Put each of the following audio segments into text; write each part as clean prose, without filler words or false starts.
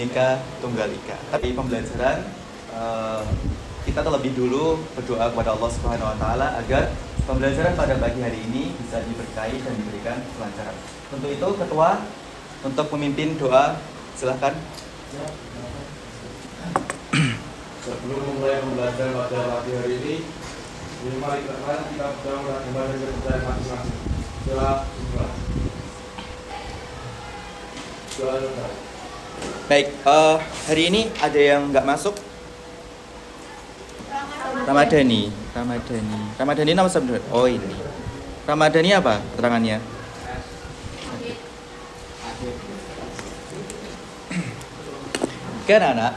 Bhinneka Tunggal Ika. Tapi pembelajaran kita terlebih dulu berdoa kepada Allah Subhanahu Wa Taala agar pembelajaran pada pagi hari ini bisa diberkahi dan diberikan kelancaran. Untuk itu ketua untuk memimpin doa, silahkan. Sebelum memulai pembelajaran pada pagi hari ini, mari kita berdoa kepada kepercayaan masing-masing. Doa. Baik, hari ini ada yang nggak masuk? Ramadhani nama sebenarnya. Oh ini. Ramadhani apa keterangannya? Oke anak-anak,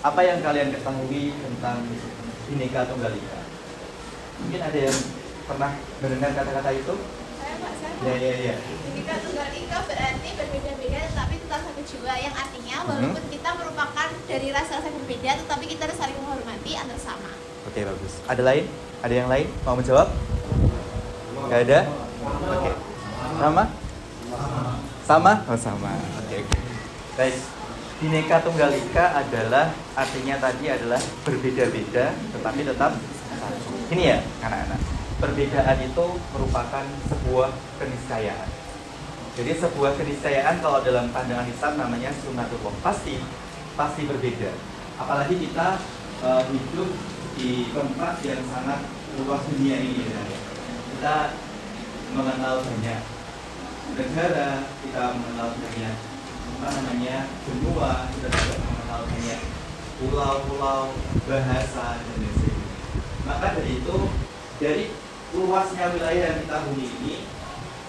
apa yang kalian ketahui tentang Bhinneka Tunggal Ika? Mungkin ada yang pernah mendengar kata-kata itu? Saya. Ya. Bhinneka Tunggal Ika berarti berbeda-beda tetapi tetap satu jiwa, yang artinya walaupun kita merupakan dari rasa-rasa berbeda tetapi kita harus saling menghormati antar sama. Oke, bagus. Ada lain? Ada yang lain? Mau menjawab? Gak ada? Oke. Sama? Oh, sama. Oke. Baik. Bhinneka Tunggal Ika adalah artinya tadi adalah berbeda-beda tetapi tetap satu. Ini ya, anak-anak. Perbedaan itu merupakan sebuah keniscayaan. Jadi sebuah keniscayaan kalau dalam pandangan Islam namanya sunnatullah. Pasti berbeda. Apalagi kita hidup di tempat yang sangat luas dunia ini ya. Kita mengenal banyak negara, kita mengenal banyak benua, kita juga mengenal banyak pulau-pulau, bahasa dan lain sebagainya. Maka dari itu, dari luasnya wilayah yang kita huni ini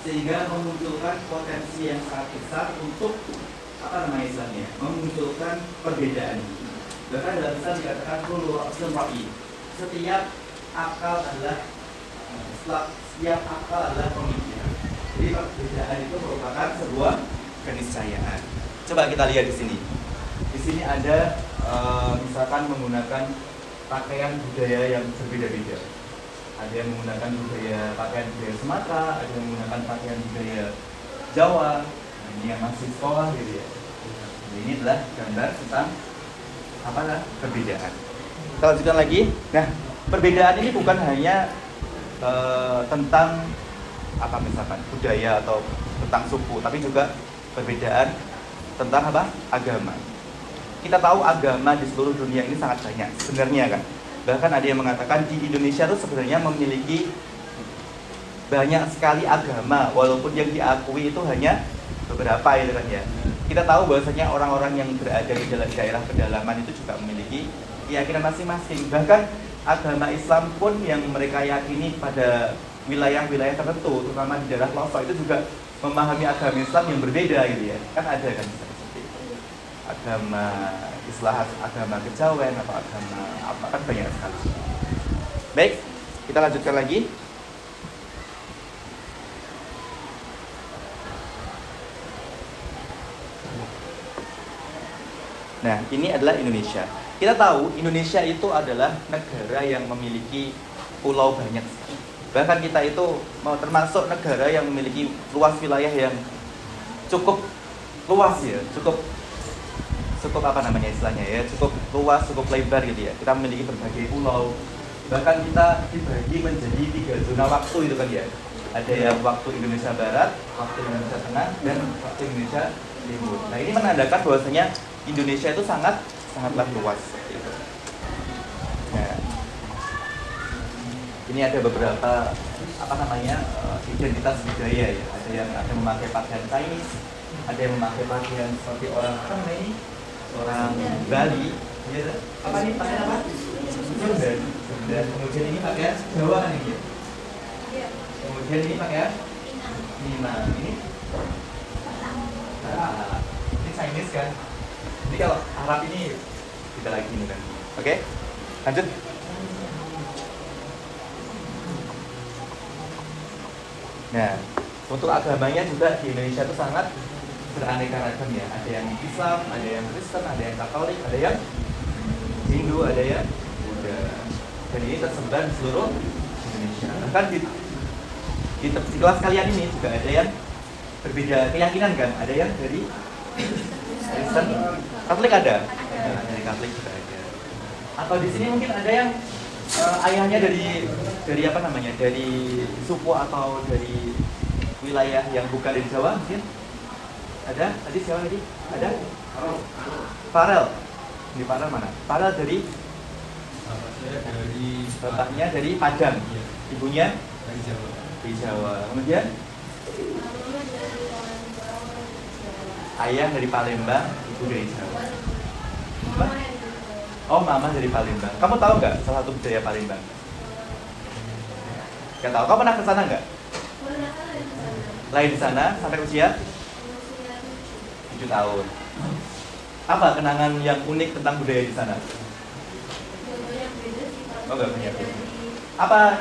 sehingga memunculkan potensi yang sangat besar untuk istilahnya memunculkan perbedaan. Bahkan dalam Islam dikatakan kullu ra'sin ra'i. Setiap akal adalah pemikiran. Jadi perbedaan itu merupakan sebuah keniscayaan. Coba kita lihat di sini. Di sini ada misalkan menggunakan pakaian budaya yang berbeda-beda. Ada yang menggunakan pakaian budaya Sumatera, ada yang menggunakan pakaian budaya Jawa. Nah, ini yang masih sekolah gitu ya. Jadi ini adalah gambar tentang perbedaan. Kita lanjutkan lagi. Nah, perbedaan ini bukan hanya tentang misalkan budaya atau tentang suku, tapi juga perbedaan tentang agama. Kita tahu agama di seluruh dunia ini sangat banyak sebenarnya kan. Bahkan ada yang mengatakan di Indonesia itu sebenarnya memiliki banyak sekali agama, walaupun yang diakui itu hanya beberapa itu kan ya. Kita tahu bahwasanya orang-orang yang berada di daerah pedalaman itu juga memiliki keyakinan masing-masing. Bahkan agama Islam pun yang mereka yakini pada wilayah-wilayah tertentu, terutama di daerah pelosok itu juga memahami agama Islam yang berbeda gitu ya. Kan ada kan seperti itu. Agama Islam, agama kejawen atau agama apa kan banyak sekali. Baik, kita lanjutkan lagi. Nah, ini adalah Indonesia. Kita tahu Indonesia itu adalah negara yang memiliki pulau banyak. Bahkan kita itu termasuk negara yang memiliki luas wilayah yang cukup luas ya, cukup istilahnya ya, cukup luas, cukup lebar gitu ya. Kita memiliki berbagai pulau. Bahkan kita dibagi menjadi 3 zona waktu itu kan ya. Ada yang waktu Indonesia Barat, waktu Indonesia Tengah, dan waktu Indonesia Timur. Nah, ini menandakan bahwasanya Indonesia itu sangatlah luas seperti itu. Nah, ini ada beberapa identitas budaya ya. Ada yang memakai pakaian Chinese, ada yang memakai pakaian seperti orang Bali. Ya, pakaian apa? Dan kemudian ini pakaian Jawa kan ini. Kemudian ini pakaian Minang. Ini Chinese kan. Jadi kalau Arab ini kita lagi ini kan. Oke? Lanjut. Nah, untuk agamanya juga di Indonesia itu sangat beraneka ragam ya. Ada yang Islam, ada yang Kristen, ada yang Katolik, ada yang Hindu, ada yang Buddha. Dan ini tersebar di seluruh Indonesia. Bahkan di kelas kalian ini juga ada yang berbeda keyakinan kan. Ada yang dari Kristen, Katolik ada. Nah, dari Katolik juga ada. Atau di sini mungkin ada yang ayahnya dari apa namanya? Dari suku atau dari wilayah yang bukan dari Jawa mungkin. Ada? Tadi siapa tadi? Ada? Farel. Di Farel mana? Farel dari bapaknya dari Padang. Ibunya dari Jawa. Kemudian ayah dari Palembang, ibu dari Jawa. Apa? Oh, mama dari Palembang. Kamu tahu nggak salah satu budaya Palembang? Nggak tahu. Kamu pernah ke sana nggak? Lain di sana sampai usia 7 tahun. Apa kenangan yang unik tentang budaya di sana? Oh, nggak punya. Apa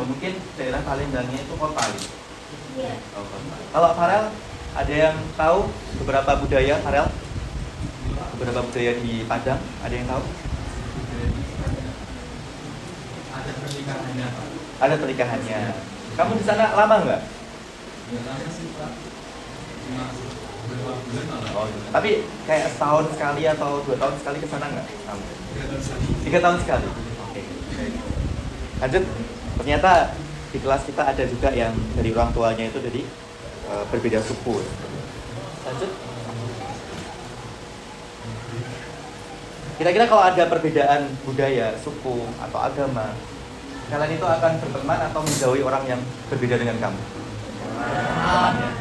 mungkin daerah Palembangnya itu kota gitu? Oh, kota. Kalau Farel, ada yang tahu beberapa budaya Farel? Beberapa budaya di Padang, ada yang tahu? Ada pernikahannya, Pak. Ada pernikahannya. Kamu di sana lama nggak? Ya, lama sih, Pak. Cuma beberapa bulan malah. Oh, tapi kayak setahun sekali atau 2 tahun sekali ke sana nggak? Kamu? 3 tahun sekali. 3 tahun sekali. Oke. Lanjut. Ternyata di kelas kita ada juga yang dari orang tuanya itu dari berbeda suku. Lanjut. Kira-kira kalau ada perbedaan budaya, suku, atau agama, kalian itu akan berteman atau menjauhi orang yang berbeda dengan kamu?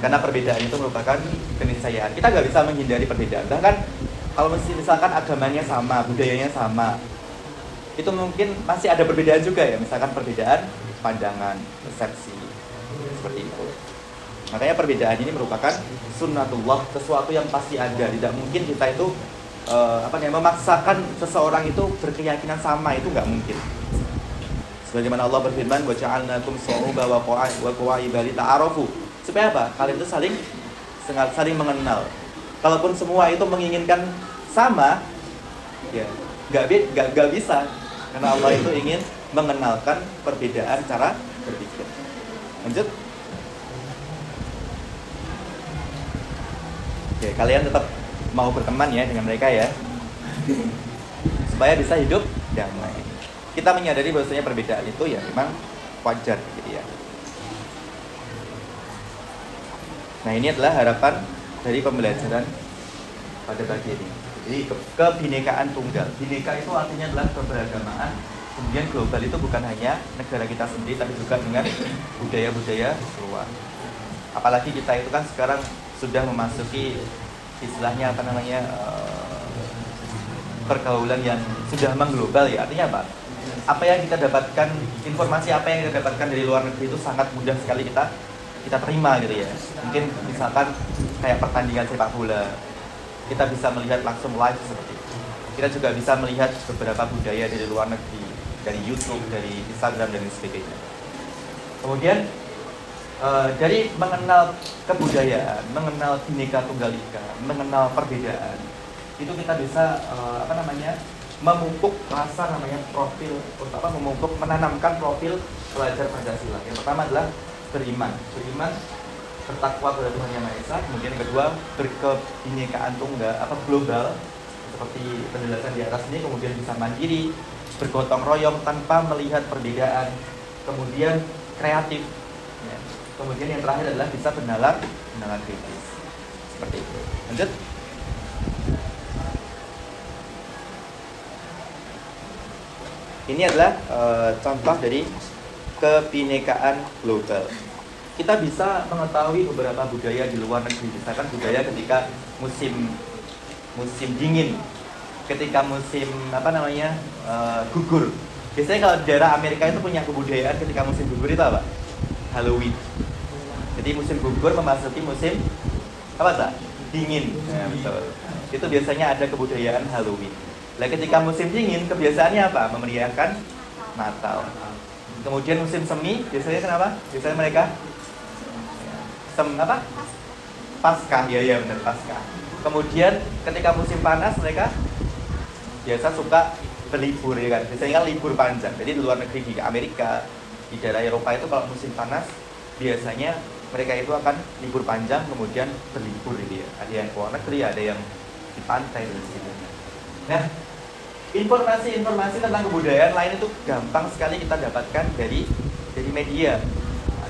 Karena perbedaan itu merupakan keniscayaan. Kita nggak bisa menghindari perbedaan. Bahkan kalau misalkan agamanya sama, budayanya sama, itu mungkin masih ada perbedaan juga ya. Misalkan perbedaan pandangan, persepsi, seperti itu. Makanya perbedaan ini merupakan sunnatullah, sesuatu yang pasti ada. Tidak mungkin kita itu memaksakan seseorang itu berkeyakinan sama, itu nggak mungkin. Sebagaimana Allah berfirman, wa ja'alnakum syu'uban wa qawa'iba lita'arafu. Supaya apa? Kalian itu saling mengenal. Kalaupun semua itu menginginkan sama, ya nggak bisa. Karena Allah itu ingin mengenalkan perbedaan cara berpikir. Lanjut. Oke, kalian tetap mau berteman ya dengan mereka ya, supaya bisa hidup damai. Kita menyadari bahwasanya perbedaan itu ya memang wajar gitu ya. Nah, ini adalah harapan dari pembelajaran pada pagi ini. Jadi kebinekaan tunggal. Bineka itu artinya adalah keberagamaan. Kemudian global itu bukan hanya negara kita sendiri, tapi juga dengan budaya-budaya luar. Apalagi kita itu kan sekarang sudah memasuki istilahnya pergaulan yang sudah mengglobal ya. Artinya apa? Apa yang kita dapatkan, informasi apa yang kita dapatkan dari luar negeri itu sangat mudah sekali kita terima gitu ya. Mungkin misalkan kayak pertandingan sepak bola, kita bisa melihat langsung live seperti itu. Kita juga bisa melihat beberapa budaya dari luar negeri, dari YouTube, dari Instagram dan sebagainya. Kemudian dari mengenal kebudayaan, mengenal Bhinneka Tunggal Ika, mengenal perbedaan, itu kita bisa memupuk rasa menanamkan profil pelajar Pancasila. Yang pertama adalah beriman, bertakwa kepada Tuhan Yang Maha Esa. Kemudian yang kedua, berkebinekaan tunggal global, seperti penjelasan di atas ini. Kemudian bisa mandiri, bergotong royong tanpa melihat perbedaan. Kemudian kreatif. Ya. Kemudian yang terakhir adalah bisa bernalar kritis. Seperti itu. Lanjut. Ini adalah contoh dari kebinekaan global. Kita bisa mengetahui beberapa budaya di luar negeri. Misalkan budaya ketika musim dingin, ketika musim gugur. Biasanya kalau di daerah Amerika itu punya kebudayaan ketika musim gugur itu apa? Halloween. Jadi musim gugur memasuki musim dingin. Nah, betul. Itu biasanya ada kebudayaan Halloween. Nah, ketika musim dingin kebiasaannya apa? Memeriahkan Natal. Kemudian musim semi biasanya kenapa? Biasanya mereka Paskah, ya benar, Paskah. Kemudian ketika musim panas mereka biasa suka berlibur ya kan. Biasanya kan libur panjang. Jadi di luar negeri, di Amerika, di daerah Eropa itu kalau musim panas biasanya mereka itu akan libur panjang kemudian berlibur gitu ya. Ada yang ke luar negeri, ada yang di pantai dan sebagainya. Nah, informasi-informasi tentang kebudayaan lain itu gampang sekali kita dapatkan dari media.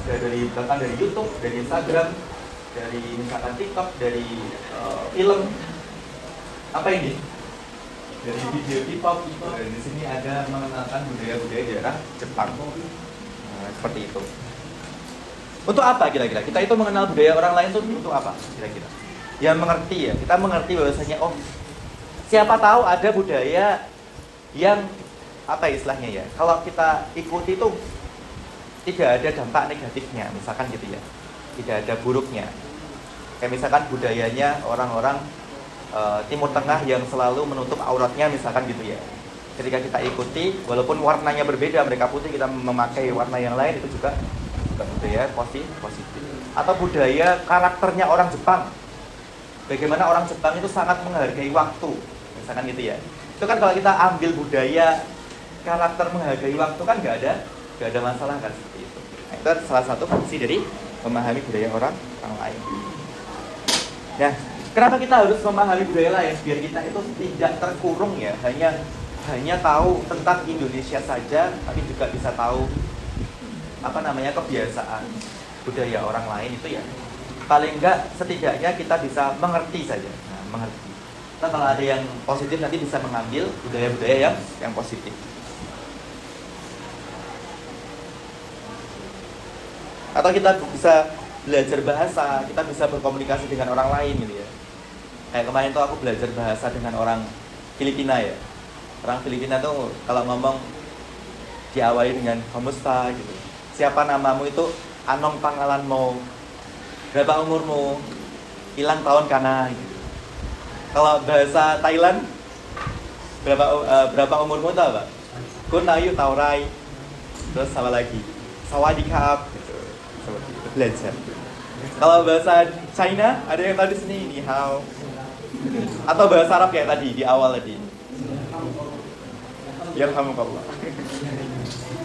Ada bahkan dari YouTube, dari Instagram, dari misalkan TikTok, dari film. Apa ini? Dari video K-pop. Dan di sini ada mengenalkan budaya-budaya daerah Jepang. Nah, seperti itu. Untuk apa kira-kira? Kita itu mengenal budaya orang lain itu untuk apa kira-kira? Ya mengerti ya. Kita mengerti bahwasanya siapa tahu ada budaya yang apa istilahnya ya? Kalau kita ikuti itu tidak ada dampak negatifnya, misalkan gitu ya. Tidak ada buruknya. Kayak misalkan budayanya orang-orang Timur Tengah yang selalu menutup auratnya, misalkan gitu ya. Ketika kita ikuti, walaupun warnanya berbeda, mereka putih, kita memakai warna yang lain, itu juga budaya positif. Atau budaya karakternya orang Jepang. Bagaimana orang Jepang itu sangat menghargai waktu, misalkan gitu ya. Itu kan kalau kita ambil budaya karakter menghargai waktu kan nggak ada masalah kan seperti itu. Nah, itu salah satu fungsi dari memahami budaya orang lain. Nah, kenapa kita harus memahami budaya lain? Biar kita itu tidak terkurung ya, hanya tahu tentang Indonesia saja, tapi juga bisa tahu kebiasaan budaya orang lain itu ya. Paling enggak setidaknya kita bisa mengerti saja. Nah, mengerti. Nah, kalau ada yang positif nanti bisa mengambil budaya-budaya yang positif. Atau kita bisa belajar bahasa, kita bisa berkomunikasi dengan orang lain gitu ya. Kayak kemarin tuh aku belajar bahasa dengan orang Filipina ya. Orang Filipina tuh kalau ngomong diawali dengan kamusta gitu. Siapa namamu itu, anong pangalanmu, berapa umurmu, ilang tahun kana gitu. Kalau bahasa Thailand berapa umurmu tuh apa? Kun ayu taurai. Terus apa lagi? Sawadikap gitu. Seperti itu belajar. Kalau bahasa China ada yang tahu di sini ni hao. Atau bahasa Arab kayak tadi di awal tadi. Yarhamukallah.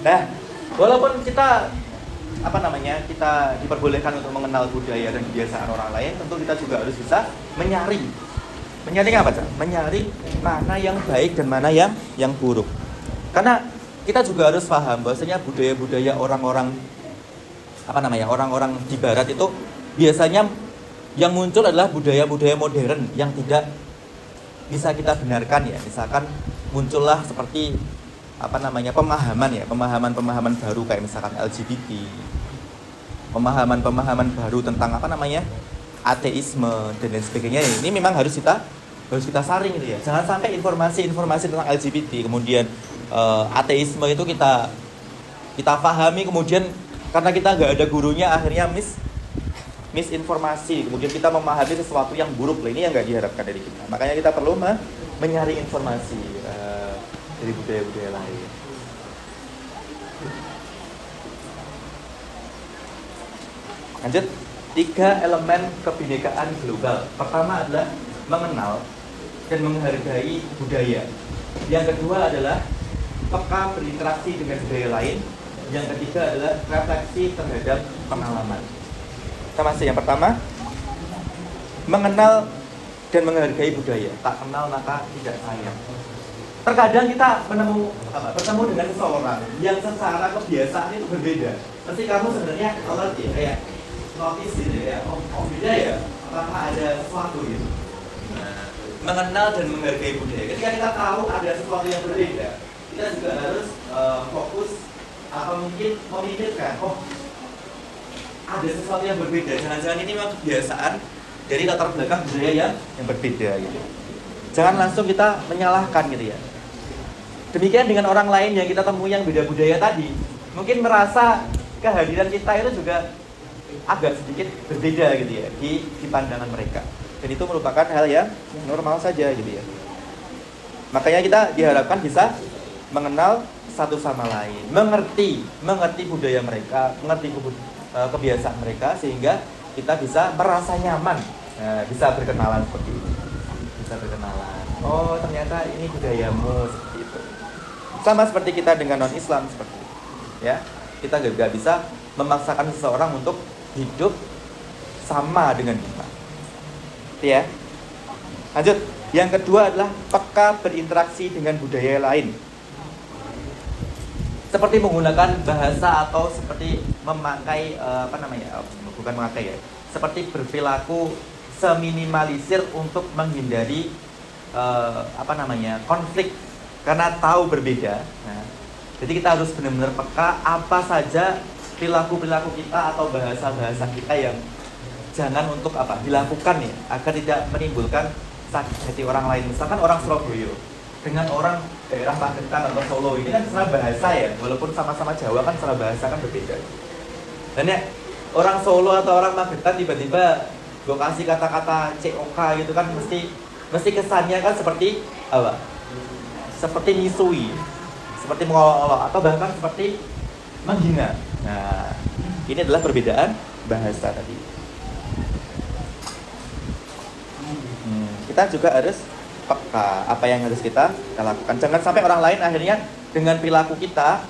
Nah, walaupun kita kita diperbolehkan untuk mengenal budaya dan kebiasaan orang lain, tentu kita juga harus bisa menyaring. Menyaring apa, Cak? Menyaring mana yang baik dan mana yang buruk. Karena kita juga harus paham bahwasanya budaya-budaya orang-orang orang-orang di barat itu biasanya yang muncul adalah budaya-budaya modern yang tidak bisa kita benarkan ya. Misalkan muncullah seperti pemahaman baru kayak misalkan LGBT, pemahaman baru tentang ateisme dan lain sebagainya. Ini memang harus kita saring gitu ya. Jangan sampai informasi tentang LGBT kemudian ateisme itu kita pahami, kemudian karena kita nggak ada gurunya akhirnya misinformasi, kemudian kita memahami sesuatu yang buruk. Ini yang nggak diharapkan dari kita. Makanya kita perlu menyaring informasi dari budaya-budaya lain. Lanjut, 3 elemen kebinekaan global. Pertama adalah mengenal dan menghargai budaya. Yang kedua adalah peka berinteraksi dengan budaya lain. Yang ketiga adalah refleksi terhadap pengalaman. Kita masih yang pertama, mengenal dan menghargai budaya. Tak kenal maka tidak sayang. Terkadang kita bertemu dengan seseorang yang secara kebiasaan itu berbeda. Pasti kamu sebenarnya alert ya, kayak notice gitu ya, beda ya, apakah ada sesuatu gitu. Mengenal dan menghargai budaya. Ketika kita tahu ada sesuatu yang berbeda, kita juga harus fokus atau mungkin memikirkan, ada sesuatu yang berbeda. Jangan-jangan ini memang kebiasaan dari latar belakang budaya yang berbeda gitu. Jangan langsung kita menyalahkan gitu ya. Demikian dengan orang lain yang kita temui yang beda budaya tadi, mungkin merasa kehadiran kita itu juga agak sedikit berbeda gitu ya di pandangan mereka. Dan itu merupakan hal yang normal saja gitu ya. Makanya kita diharapkan bisa mengenal satu sama lain, mengerti budaya mereka, mengerti kebiasaan mereka, sehingga kita bisa merasa nyaman, bisa berkenalan seperti itu. Bisa berkenalan. Oh, ternyata ini budayamu seperti itu. Sama seperti kita dengan non-Islam seperti itu. Ya, kita nggak bisa memaksakan seseorang untuk hidup sama dengan kita. Ya. Lanjut. Yang kedua adalah peka berinteraksi dengan budaya lain. Seperti menggunakan bahasa atau seperti memakai bukan memakai ya. Seperti berperilaku seminimalisir untuk menghindari konflik karena tahu berbeda. Nah, jadi kita harus benar-benar peka apa saja perilaku-perilaku kita atau bahasa-bahasa kita yang jangan untuk dilakukan ya, agar tidak menimbulkan sakit hati orang lain. Misalkan orang Surabaya dengan orang daerah Magetan atau Solo ini kan secara bahasa ya, walaupun sama-sama Jawa kan secara bahasa kan berbeda. Dan ya orang Solo atau orang Magetan tiba-tiba gue kasih kata-kata COK gitu kan mesti kesannya kan seperti apa? Seperti misui, seperti mengolok-olok atau bahkan seperti menghina. Nah, ini adalah perbedaan bahasa tadi. Kita juga harus peka apa yang harus kita lakukan. Jangan sampai orang lain akhirnya dengan perilaku kita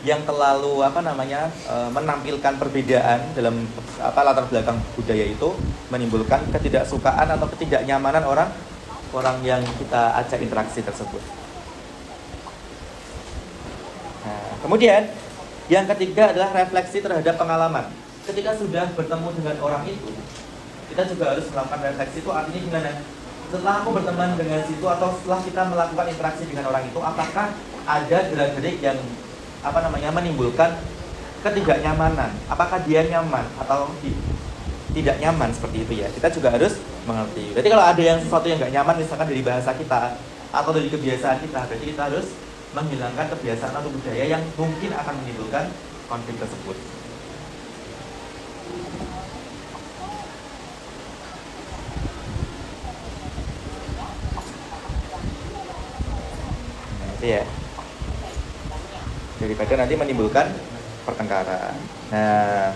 yang terlalu menampilkan perbedaan dalam latar belakang budaya itu menimbulkan ketidaksukaan atau ketidaknyamanan orang yang kita ajak interaksi tersebut. Nah, kemudian yang ketiga adalah refleksi terhadap pengalaman. Ketika sudah bertemu dengan orang itu, kita juga harus melakukan refleksi. Itu artinya gimana? Setelah aku berteman dengan situ atau setelah kita melakukan interaksi dengan orang itu, apakah ada gerak-gerik yang menimbulkan ketidaknyamanan? Apakah dia nyaman atau tidak nyaman seperti itu ya? Kita juga harus mengerti. Berarti kalau ada yang sesuatu yang nggak nyaman misalkan dari bahasa kita atau dari kebiasaan kita, berarti kita harus menghilangkan kebiasaan atau budaya yang mungkin akan menimbulkan konflik tersebut. Ya, daripada nanti menimbulkan pertengkaran. Nah,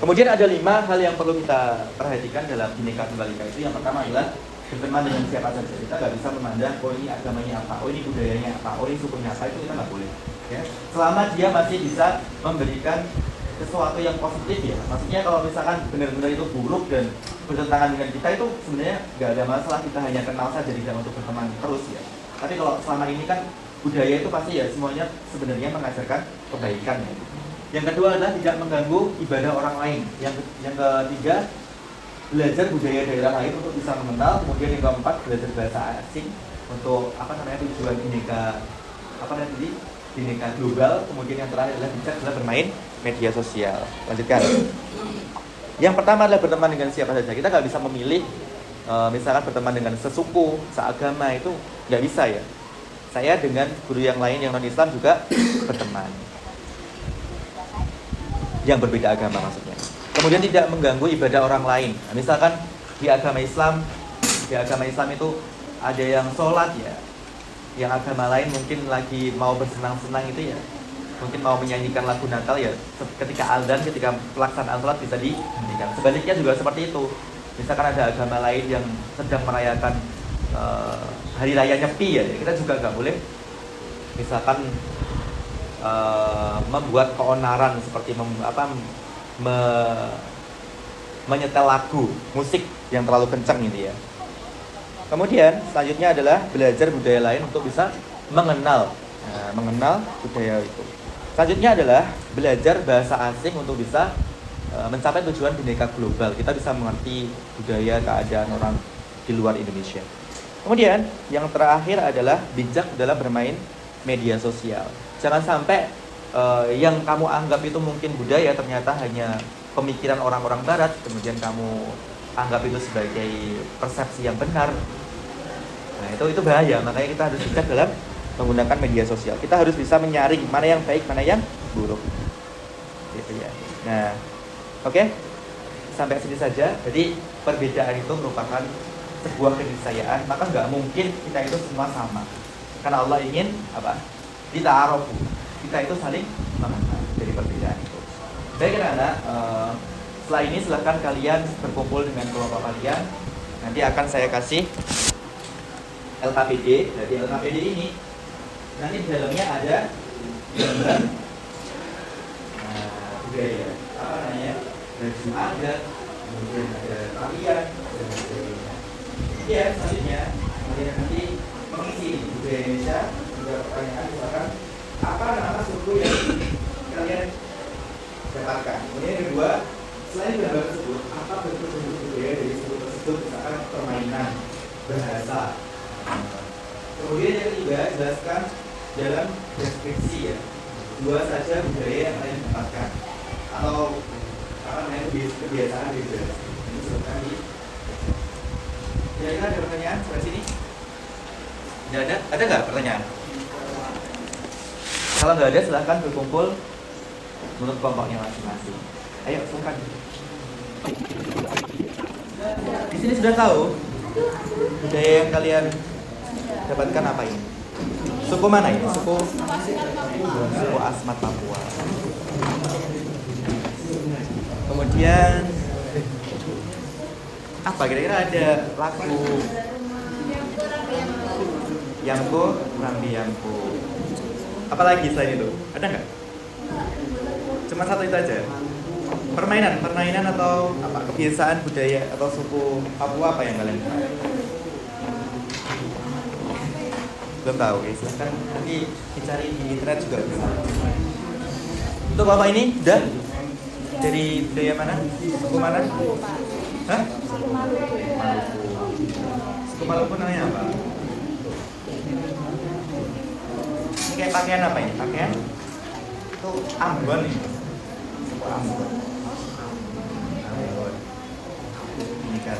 kemudian ada 5 hal yang perlu kita perhatikan dalam Bhinneka Tunggal Ika itu. Yang pertama adalah berteman dengan siapa saja. Kita nggak bisa memandang, oh ini agamanya apa, oh ini budayanya apa, oh ini sukunya apa, itu kita nggak boleh. Ya, selama dia masih bisa memberikan sesuatu yang positif ya. Maksudnya kalau misalkan benar-benar itu buruk dan bertentangan dengan kita, itu sebenarnya nggak ada masalah, kita hanya kenal saja, tidak untuk berteman terus ya. Tapi kalau selama ini kan budaya itu pasti ya semuanya sebenarnya mengajarkan kebaikan ya. Yang kedua adalah tidak mengganggu ibadah orang lain. Yang ketiga, belajar budaya daerah lain untuk bisa mengenal. Kemudian yang keempat, belajar bahasa asing untuk tujuan Bhinneka global. Kemudian yang terakhir adalah bermain media sosial. Lanjutkan. Yang pertama adalah berteman dengan siapa saja. Kita nggak bisa memilih. Misalkan berteman dengan sesuku, seagama, itu nggak bisa ya. Saya dengan guru yang lain yang non-Islam juga berteman, yang berbeda agama maksudnya. Kemudian tidak mengganggu ibadah orang lain. Nah, misalkan di agama Islam itu ada yang sholat ya, yang agama lain mungkin lagi mau bersenang-senang itu ya, mungkin mau menyanyikan lagu Natal ya, ketika azan, ketika pelaksanaan sholat bisa dihentikan. Sebaliknya juga seperti itu. Misalkan ada agama lain yang sedang merayakan hari raya Nyepi ya, kita juga nggak boleh misalkan membuat keonaran seperti menyetel lagu musik yang terlalu kencang gitu ya. Kemudian selanjutnya adalah belajar budaya lain untuk bisa mengenal budaya itu. Selanjutnya adalah belajar bahasa asing untuk bisa mencapai tujuan Bhinneka global. Kita bisa mengerti budaya, keadaan orang di luar Indonesia. Kemudian yang terakhir adalah bijak dalam bermain media sosial. Jangan sampai yang kamu anggap itu mungkin budaya ternyata hanya pemikiran orang-orang barat, kemudian kamu anggap itu sebagai persepsi yang benar. Nah, itu bahaya. Makanya kita harus bijak dalam menggunakan media sosial. Kita harus bisa menyaring mana yang baik, mana yang buruk. Gitu ya. Nah, oke, sampai sini saja. Jadi perbedaan itu merupakan sebuah keniscayaan. Maka nggak mungkin kita itu semua sama. Karena Allah ingin apa? Dita'arofu. Kita itu saling mengenal dari perbedaan itu. Baik anak-anak, setelah ini silahkan kalian berkumpul dengan kelompok kalian. Nanti akan saya kasih LKPD. Jadi LKPD ini nanti di dalamnya ada gambar budaya, apa namanya, baju adat, kemudian ada tarian dan sebagainya. Kemudian selanjutnya kalian nanti mengisi budaya Indonesia. Juga pertanyaan misalkan apa nama suku yang kalian dapatkan. Kemudian yang kedua, selain gambar tersebut, apa bentuk budaya dari suku tersebut, misalkan permainan, bahasa. Kemudian yang ketiga, jelaskan dalam deskripsi ya, dua saja budaya yang kalian dapatkan atau apa namanya kebiasaan di budaya. Ini sebutkan di. Kira-kira ada pertanyaan sampai sini? Tidak ada? Ada nggak pertanyaan? Kalau nggak ada, silahkan berkumpul menurut kelompoknya masing-masing. Ayo, silakan. Di sini sudah tahu budaya yang kalian dapatkan apa ini? Suku mana ini? Suku Asmat Papua. Kemudian apa kira-kira ada lagu Yangko, Rambi Yangko. Apalagi selain itu? Ada nggak? Cuma satu itu aja. Permainan atau apa? Kebiasaan budaya atau suku Papua apa yang kalian tahu? Belum tahu, guys. Silahkan nanti dicari di internet juga bisa. Untuk bapak ini udah dari budaya mana? Suku mana? Hah? Maluku. Suku Maluku namanya apa? Ini kayak pakaian apa ini? Pakaian? Itu Ambon nih. Suku Ambon. Ini kan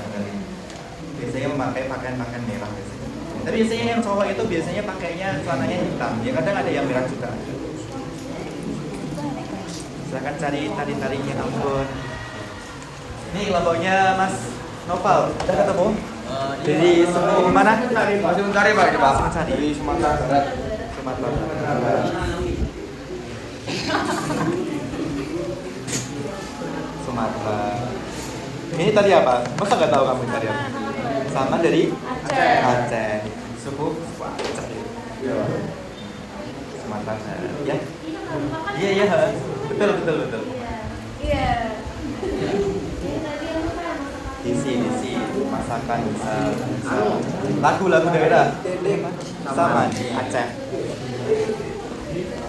biasanya memakai pakaian merah biasanya. Tapi biasanya yang cowok itu biasanya pakainya celananya hitam. Ya kadang ada yang merah juga. Silahkan cari tari-tarinya Ambon. Ini kelompoknya Mas Nopal. Udah ketemu? Dari suku mana? Masih mencari Pak ini Pak. Mencari. Dari Sumatera Barat. Sumatera Barat. Sumatera. Ini tadi apa? Masa nggak tahu kamu tadi apa? Sama dari Aceh. Suku Aceh. Sumatera Barat. Ya. Iya. Betul. Iya. Isi masakan bisa. Lagu daerah sama Aceh.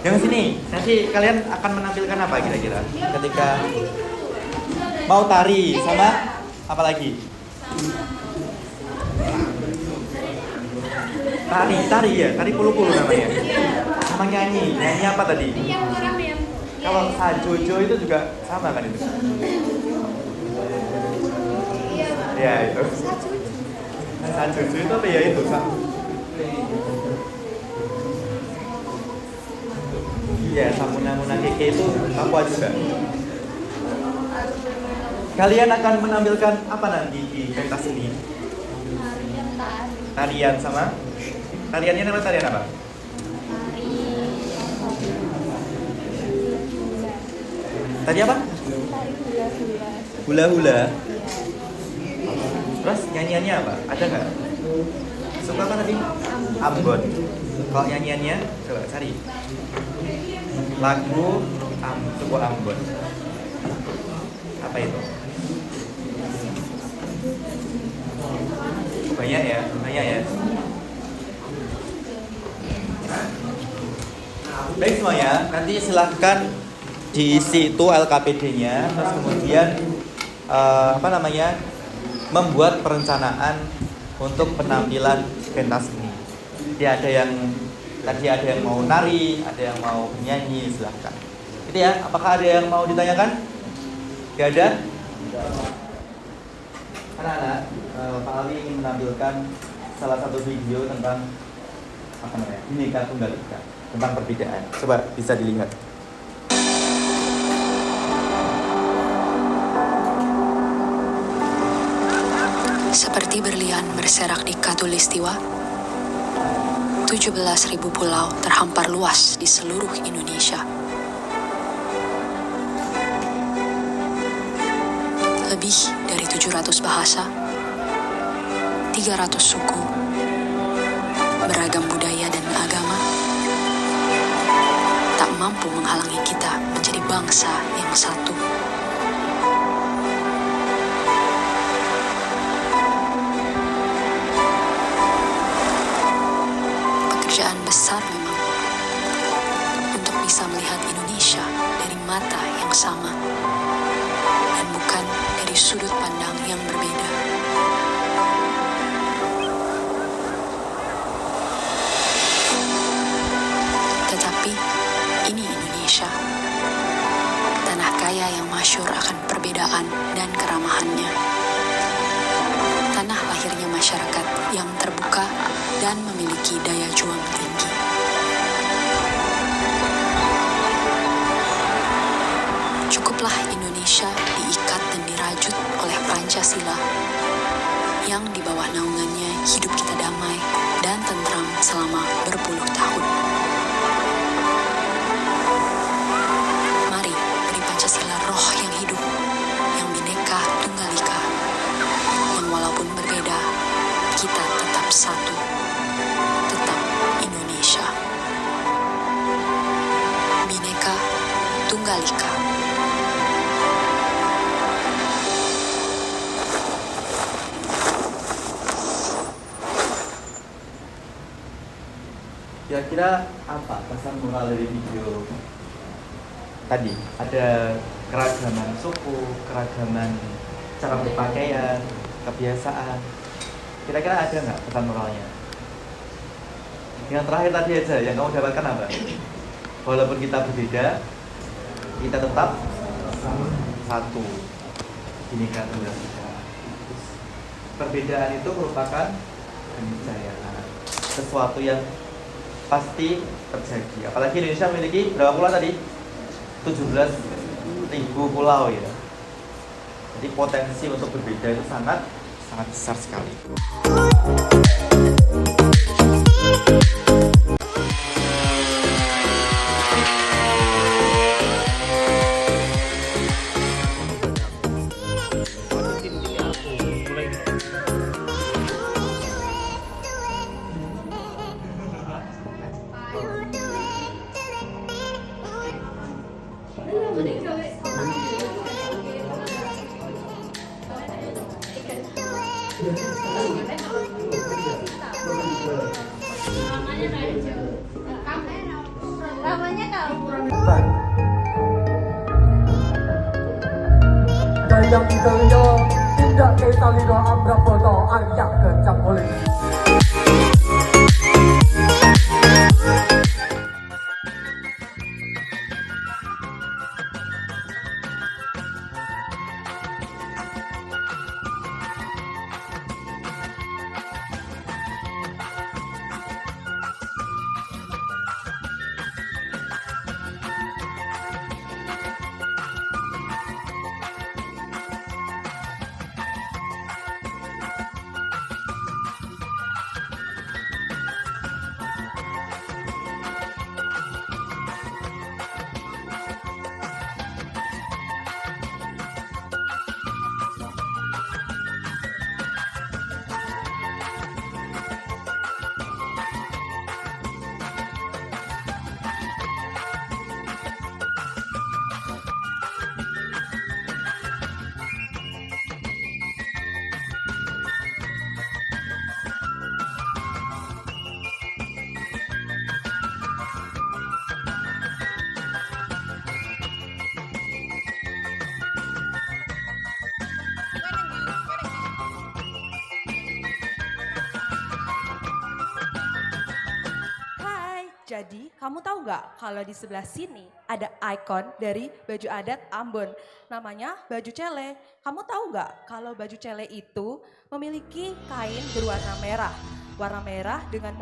Yang sini nanti kalian akan menampilkan apa kira-kira ketika mau tari sama apa lagi? Tari ya, tari pulu-pulu namanya. Sama nyanyi apa tadi? Kalau sajojo itu juga sama kan itu? Ya itu. Sajojo itu apa ya itu? Iya, samuna-muna keke itu Papua juga. Kalian akan menampilkan apa nanti di pentas ini? Tarian sama? Tariannya namanya tarian apa? Tadi apa? Hula-hula. Terus nyanyiannya apa? Ada nggak? Suka apa tadi? Ambon. Kalau nyanyiannya coba cari. Lagu suku Ambon. Apa itu? Banyak ya. Baik semuanya, nanti silahkan diisi itu LKPD-nya, terus kemudian membuat perencanaan untuk penampilan pentas ini. Jadi ada yang mau nari, ada yang mau menyanyi, silahkan. Itu ya, apakah ada yang mau ditanyakan? Tidak ada? Anak-anak, Pak Ali ingin menampilkan salah satu video tentang Bhinneka Tunggal Ika, tentang perbedaan. Coba bisa dilihat. Seperti berlian berserak di Katulistiwa, 17.000 pulau terhampar luas di seluruh Indonesia. Lebih dari 700 bahasa, 300 suku, beragam budaya dan agama, tak mampu menghalangi kita menjadi bangsa yang satu. dan memiliki daya juang tinggi. Cukuplah Indonesia diikat dan dirajut oleh Pancasila yang di bawah naungannya hidup kita damai dan tentram selama berpuluh tahun. Mari beri Pancasila roh yang hidup, yang Bhinneka Tunggal Ika, yang walaupun berbeda, kita tetap satu, tetap Indonesia. Bhinneka Tunggal Ika. Kira-kira apa pesan moral dari video tadi? Ada keragaman suku, keragaman cara berpakaian, kebiasaan. Kira-kira ada nggak pesan moralnya? Yang terakhir tadi aja, yang kamu dapatkan apa? Walaupun kita berbeda, kita tetap satu. Bhinneka Tunggal Ika. Perbedaan itu merupakan keniscayaan, sesuatu yang pasti terjadi. Apalagi Indonesia memiliki berapa pulau tadi? 17.000 pulau ya. Jadi potensi untuk berbeda itu sangat besar sekali. Namanya kamu. Dayang Ideyo, tindak kesalino ambraboto aryak kencang oleh. Jadi, kamu tahu nggak kalau di sebelah sini ada ikon dari baju adat Ambon. Namanya baju cele. Kamu tahu nggak kalau baju cele itu memiliki kain berwarna merah. Warna merah dengan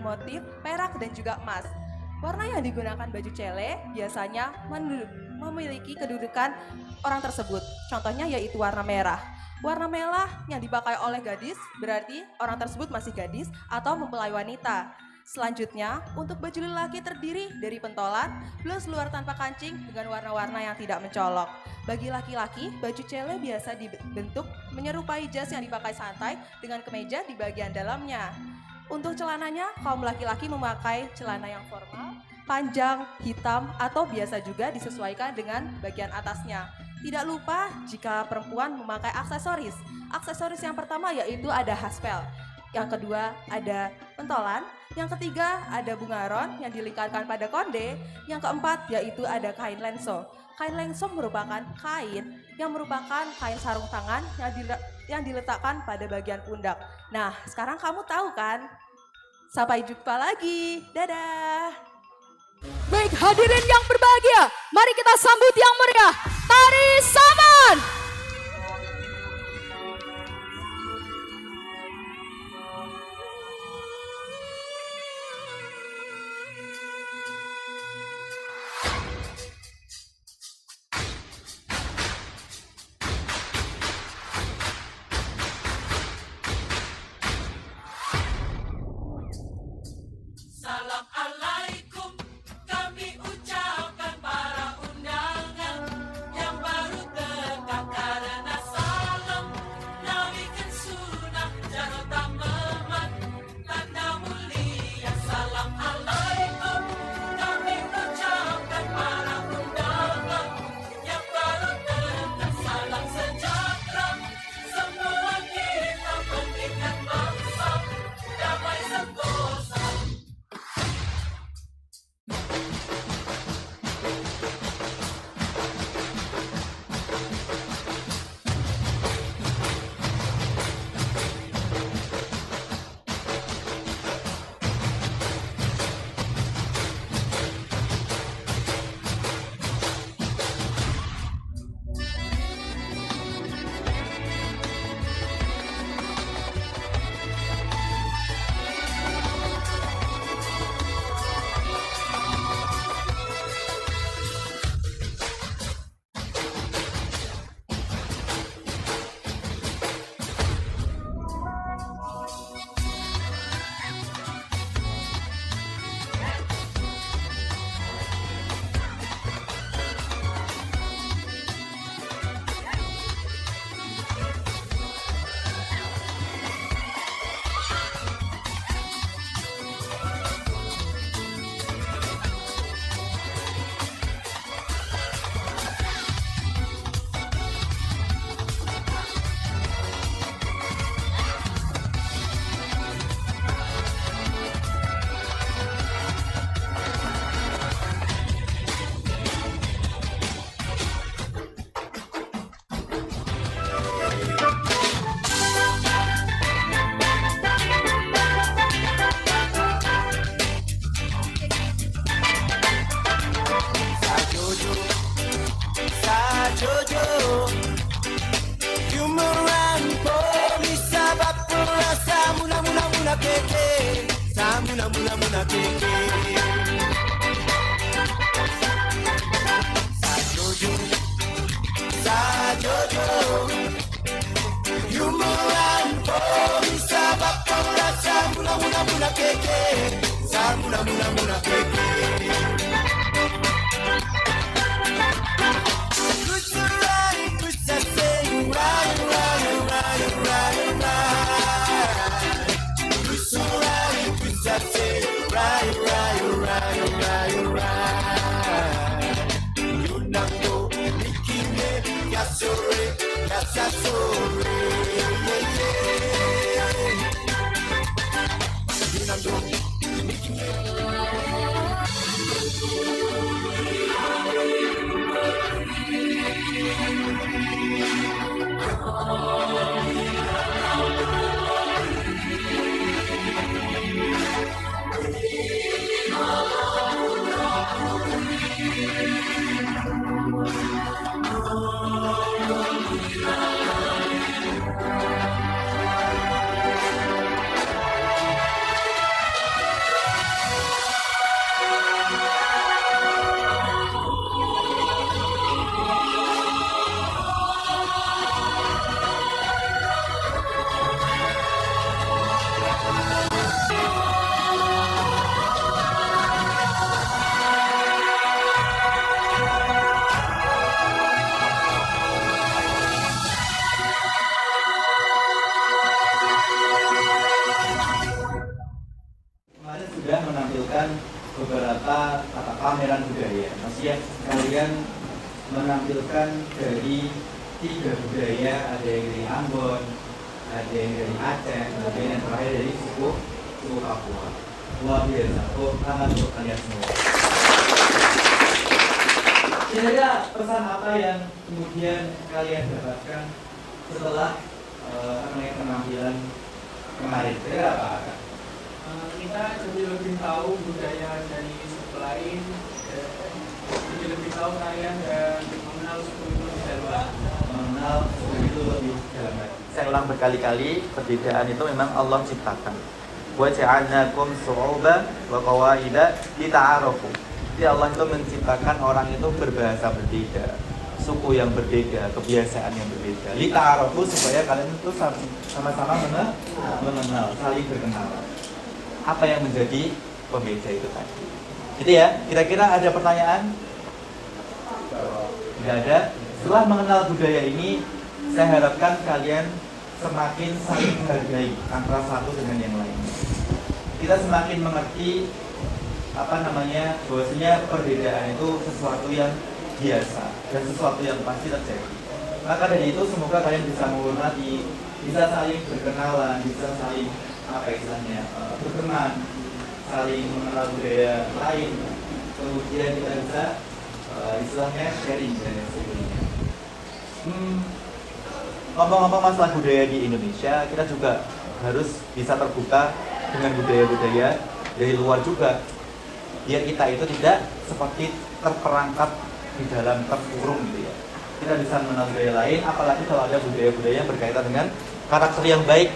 motif perak dan juga emas. Warna yang digunakan baju cele biasanya memiliki kedudukan orang tersebut. Contohnya yaitu warna merah. Warna merah yang dipakai oleh gadis berarti orang tersebut masih gadis atau mempelai wanita. Selanjutnya, untuk baju lelaki terdiri dari pentolan plus luar tanpa kancing dengan warna-warna yang tidak mencolok. Bagi laki-laki, baju cele biasa dibentuk menyerupai jas yang dipakai santai dengan kemeja di bagian dalamnya. Untuk celananya, kaum laki-laki memakai celana yang formal, panjang, hitam, atau biasa juga disesuaikan dengan bagian atasnya. Tidak lupa jika perempuan memakai aksesoris. Aksesoris yang pertama yaitu ada haspel. Yang kedua ada pentolan. Yang ketiga ada bungaron yang dilingkarkan pada konde. Yang keempat yaitu ada kain lenso. Kain lenso merupakan kain yang merupakan kain sarung tangan yang diletakkan pada bagian pundak. Nah, sekarang kamu tahu kan? Sampai jumpa lagi. Dadah. Baik hadirin yang berbahagia, mari kita sambut yang meriah, Tari Saman. pameran budaya. Maksudnya kalian menampilkan dari 3 budaya, ada yang dari Ambon, ada yang dari Aceh, kemudian yang terakhir dari suku Papua. Luar biasa, tangan untuk kalian semua. Kira-kira pesan apa yang kemudian kalian dapatkan setelah penampilan kemarin? Kira-kira apa? Kita jadi lebih tahu budaya dari suku lain, jadi lebih tahu kalian dan mengenal suku itu lebih dalam. Mengenal suku itu lebih dalam lagi. Saya ulang berkali-kali, perbedaan itu memang Allah ciptakan. Wa ja'alnakum syu'uban wa qawaida lita'arafu. Jadi Allah itu menciptakan orang itu berbahasa berbeda, suku yang berbeda, kebiasaan yang berbeda. Lita'arafu supaya kalian itu sama-sama mengenal, saling berkenalan. Apa yang menjadi pembeda itu tadi? Gitu ya. Kira-kira ada pertanyaan? Tidak ada. Setelah mengenal budaya ini, saya harapkan kalian semakin saling menghargai antara satu dengan yang lain. Kita semakin mengerti bahwasanya perbedaan itu sesuatu yang biasa dan sesuatu yang pasti terjadi. Maka dari itu semoga kalian bisa menghormati, bisa saling berkenalan, bisa saling berteman, saling mengenal budaya lain. Kemudian kita bisa istilahnya sharing dan sebagainya. Ngomong-ngomong masalah budaya di Indonesia, kita juga harus bisa terbuka dengan budaya-budaya dari luar juga, biar kita itu tidak seperti terperangkap di dalam terkurung gitu ya. Kita bisa mengenal budaya lain, apalagi kalau ada budaya-budaya yang berkaitan dengan karakter yang baik.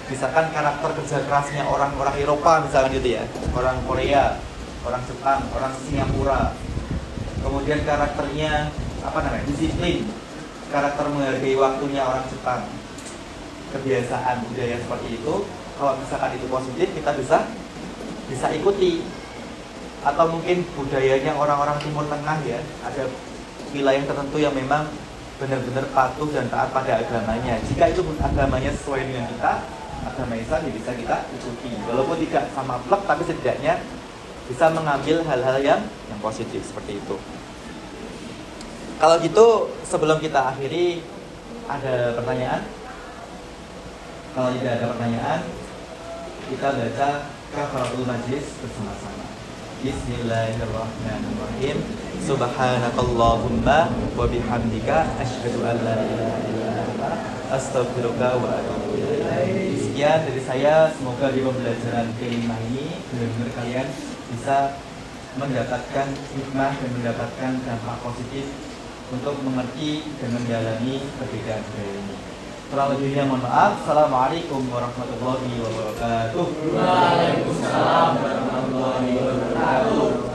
Misalkan karakter kerja kerasnya orang-orang Eropa misalkan gitu ya, orang Korea, orang Jepang, orang Singapura. Kemudian karakternya disiplin, karakter menghargai waktunya orang Jepang, kebiasaan budaya seperti itu. Kalau misalkan itu positif, kita bisa ikuti. Atau mungkin budayanya orang-orang Timur Tengah ya, ada wilayah tertentu yang memang benar-benar patuh dan taat pada agamanya. Jika itu agamanya sesuai dengan kita, agama Islam ya bisa kita ikuti. Walaupun tidak sama plek, tapi setidaknya bisa mengambil hal-hal yang positif seperti itu. Kalau gitu, sebelum kita akhiri, ada pertanyaan? Kalau tidak ada pertanyaan, kita baca kafaratul majlis bersama-sama. Bismillahirrahmanirrahim. Subhanakallahumma wa bihamdika asyhadu an la ilaha illa anta astaghfiruka wa atubu ilaik. Sekian dari saya, semoga di pembelajaran kelimah ini benar-benar kalian bisa mendapatkan hikmah dan mendapatkan dampak positif untuk mengerti dan mendalami perbedaan budaya ini. Kurang lebihnya mohon maaf. Assalamualaikum warahmatullahi wabarakatuh. Waalaikumsalam warahmatullahi wabarakatuh.